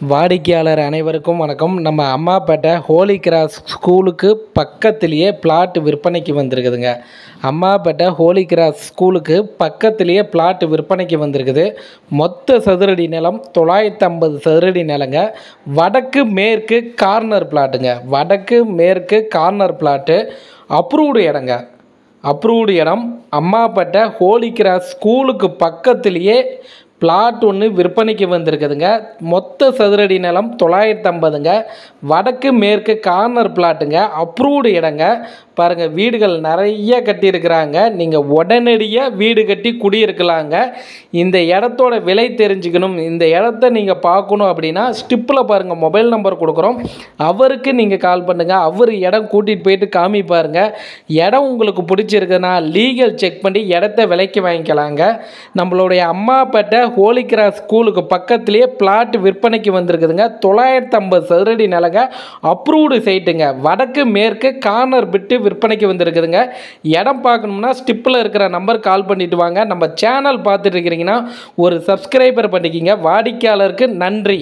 வாடிக்கையாளர் அனைவருக்கும் வணக்கம். நம்ம அம்மாப்பேட்டை ஹோலி கிராஸ் ஸ்கூலுக்கு பக்கத்திலேயே பிளாட் விற்பனைக்கு வந்திருக்குதுங்க. அம்மாப்பேட்டை ஹோலி கிராஸ் ஸ்கூலுக்கு பக்கத்திலேயே பிளாட் விற்பனைக்கு வந்திருக்குது. மொத்த சதுரடி நிலம் 950 சதுரடி நிலங்க. வடக்கு மேற்கு கார்னர் பிளாட்டுங்க. வடக்கு மேற்கு கார்னர் பிளாட்டு. அப்ரூவ்டு இடங்க. அப்ரூவ்டு இடம். அம்மாப்பேட்டை ஹோலி கிராஸ் ஸ்கூலுக்கு பக்கத்திலேயே பிளாட் ஒன்று விற்பனைக்கு வந்திருக்குதுங்க. மொத்த சதுரடி நிலம் 950ங்க. வடக்கு மேற்கு கார்னர் பிளாட்டுங்க. அப்ரூவ்டு இடங்க. பாருங்கள், வீடுகள் நிறைய கட்டியிருக்கிறாங்க. நீங்கள் உடனடியாக வீடு கட்டி குடியிருக்கலாங்க. இந்த இடத்தோட விலை தெரிஞ்சுக்கணும், இந்த இடத்த நீங்கள் பார்க்கணும் அப்படின்னா ஸ்டிப்பில் பாருங்கள், மொபைல் நம்பர் கொடுக்குறோம். அவருக்கு நீங்கள் கால் பண்ணுங்கள். அவர் இடம் கூட்டிகிட்டு போயிட்டு காமிப்பாருங்க. இடம் உங்களுக்கு பிடிச்சிருக்குன்னா லீகல் செக் பண்ணி இடத்த விலைக்கு வாங்கிக்கலாங்க. நம்மளுடைய அம்மாப்பேட்டை ஹோலி கிராஸ் ஸ்கூலுக்கு பக்கத்திலேயே பிளாட் விற்பனைக்கு வந்திருக்குதுங்க. 950 சதுரடி நிலங்க. அப்ரூவ்டு சைட்டுங்க. வடக்கு மேற்கு கார்னர் பிட்டு விற்பனைக்கு வந்திருக்குதுங்க. இடம் பார்க்கணும்னா ஸ்டிப்பில் இருக்கிற நம்பர் கால் பண்ணிட்டு வாங்க. நம்ம சேனல் பார்த்துட்டு இருக்கிறீங்கன்னா ஒரு சப்ஸ்கிரைபர் பண்ணிக்கிங்க. வாடிக்கையாளருக்கு நன்றி.